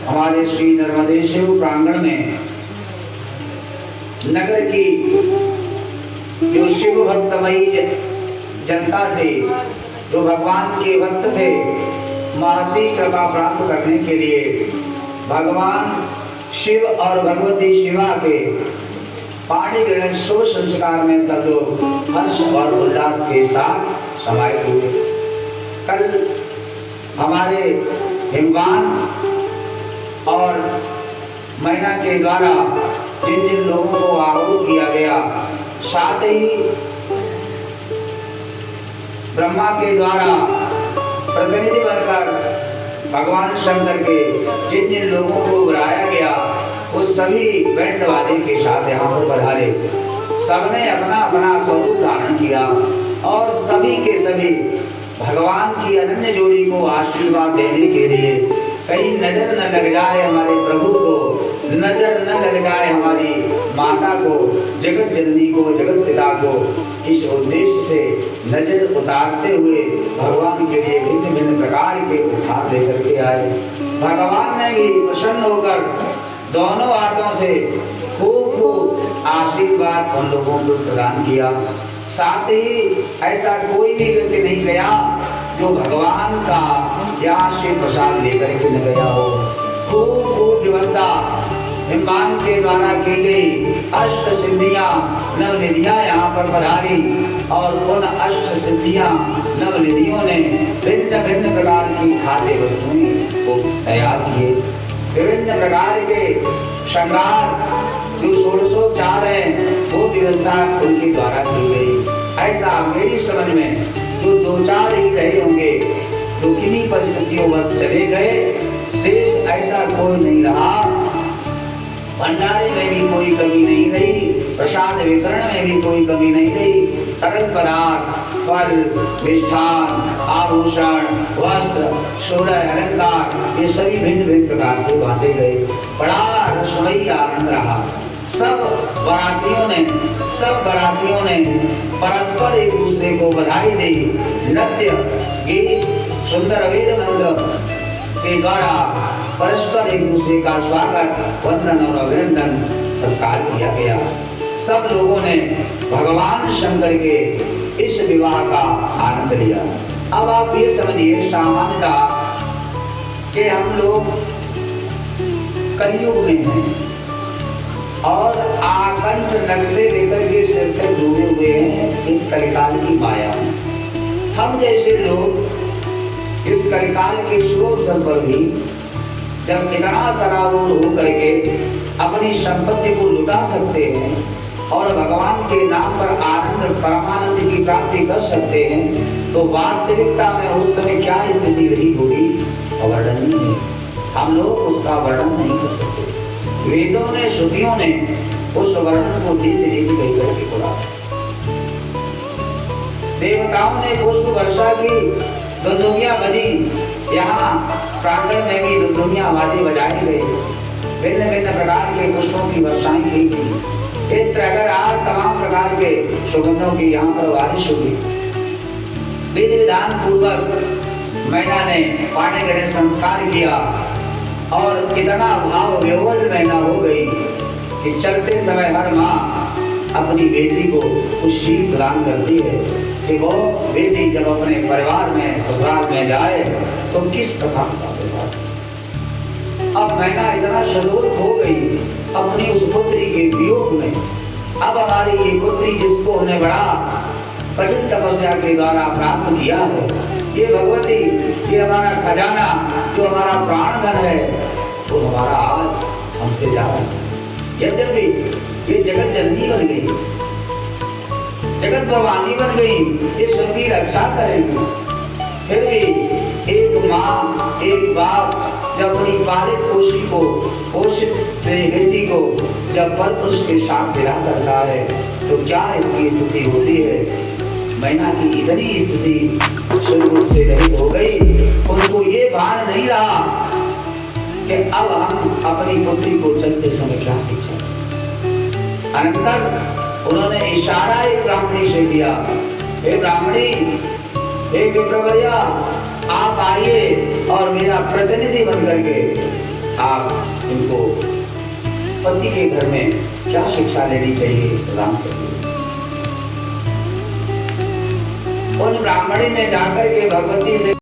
हमारे श्री नर्मदेश्वर प्रांगण में नगर की जो शिव भक्तमयी जनता थे, जो भगवान के भक्त थे, महती कृपा प्राप्त करने के लिए भगवान शिव और भगवती शिवा के पाणी ग्रहण शुभ संस्कार में सब लोग हर्ष और उल्लास के साथ समाहित हुए। कल हमारे हिमवान और मैना के द्वारा जिन जिन लोगों को आहुत किया गया, साथ ही ब्रह्मा के द्वारा प्रतिनिधि बनकर भगवान शंकर के जिन जिन लोगों को बुलाया गया, वो सभी बैंड वाले के साथ यहाँ पर पधारे। सबने अपना अपना स्वरूप धारण किया और सभी के सभी भगवान की अनन्य जोड़ी को आशीर्वाद देने के लिए, कहीं नजर न लग जाए हमारे प्रभु को, नजर न लग जाए हमारी माता को, जगत जननी को, जगत पिता को, इस उद्देश्य से नजर उतारते हुए भगवान के लिए भिन्न भिन्न प्रकार के उपहार लेकर के आए। भगवान ने भी प्रसन्न होकर दोनों हाथों से खूब खूब आशीर्वाद उन लोगों को प्रदान किया। साथ ही ऐसा कोई भी व्यक्ति नहीं गया जो भगवान का यहाँ से प्रसाद लेकर के न गया हो। खूब खूब व्यवस्था हिमवान के द्वारा की गई, अष्ट सिद्धियां नवनिधियां यहाँ पर पधारी और उन अष्ट सिद्धियां नवनिधियों ने भिन्न भिन्न प्रकार की खाद्य वस्तुएं को तैयार किए। विभिन्न प्रकार के श्रृंगार जो 1604 है, वो व्यवस्था उनके द्वारा की गई। ऐसा मेरी समझ में जो 2-4 ही रहे होंगे, जो किन्हीं परिस्थितियों बस चले गए, शेष ऐसा कोई नहीं रहा। भंडारे में भी कोई कमी नहीं रही, प्रसाद वितरण में भी कोई कमी नहीं रही। तरल पदार्थ, फल, मिष्ठान, आभूषण, वस्त्र, सोलह अलंकार, ये सभी भिन्न भिन्न प्रकार से बांटे गए। बड़ा रसमयी आनंद रहा। सब बारातियों ने परस्पर एक दूसरे को बधाई दी। नृत्य, गीत, सुंदर वेद मंत्र के द्वारा परस्पर एक दूसरे का स्वागत, वंदन और अभिनंदन सत्कार किया गया। सब लोगों ने भगवान शंकर के इस विवाह का आनंद लिया। अब आप ये समझिए, सामान्यता कि हम लोग कलयुग में हैं और आकंठ नक्शे लेकर के सिर तक डूबे हुए हैं इस कलिकाल की माया में। हम जैसे लोग इस कलिकाल के शुभ अवसर पर भी जब इतना सराबोर हो करके अपनी संपत्ति को लुटा सकते हैं और भगवान के नाम पर आनंद परमानंद की प्राप्ति कर सकते हैं, तो वास्तविकता में उस समय क्या स्थिति रही होगी, वर्णनीय है। हम लोग उसका वर्णन नहीं कर सकते। वेदों ने, श्रुतियों ने उस वर्णन को धीरे धीरे कही करके बोला। देवताओं ने पुष्प वर्षा की, दुनिया बजी, यहाँ प्रांगण में भी दुनिया बाजे बजाए गए, भिन्न भिन्न प्रकार के पुष्पों की वर्षाएं की गई। इत्र अगर आज तमाम प्रकार के सुगंधों की यहाँ पर बारिश हुई। विधि विधान पूर्वक मैना ने पानी ग्रहण संस्कार किया और इतना भाव विह्वल मैना हो गई कि चलते समय हर माँ अपनी बेटी को कुछ शील प्रदान करती है कि वो बेटी जब अपने परिवार में, ससुराल में जाए तो किस प्रकार का व्यवहार। अब मैना इतना शोक हो गई अपनी उस पुत्री के वियोग में। अब हमारी ये पुत्री जिसको हमने बड़ा कठिन तपस्या के द्वारा प्राप्त किया है, ये भगवती, ये हमारा खजाना, जो हमारा प्राण धन है, वो हमारा आज हमसे जा रहा है। यद्यपि ये जगत जननी बन गई, जगत भवानी बन गई, ये सबकी रक्षा करेगी, फिर भी एक माँ, एक बाप जब अपनी पालित पोषी को, पोषित बेटी को जब पर पुरुष के साथ विवाह करता है, तो क्या इसकी स्थिति होती है। मैना की इतनी स्थिति शुरू से रहित हो गई, उनको ये भान नहीं रहा कि अब हम अपनी पुत्री को चलते समय क्या शिक्षा। अनंतर उन्होंने इशारा एक ब्राह्मणी से किया, हे ब्राह्मणी, हे विप्रवर्या, आप आइए और मेरा प्रतिनिधि बन करके आप इनको पति के घर में क्या शिक्षा लेनी चाहिए प्रदान करिए। उन ब्राह्मणी ने जाकर के भगवती से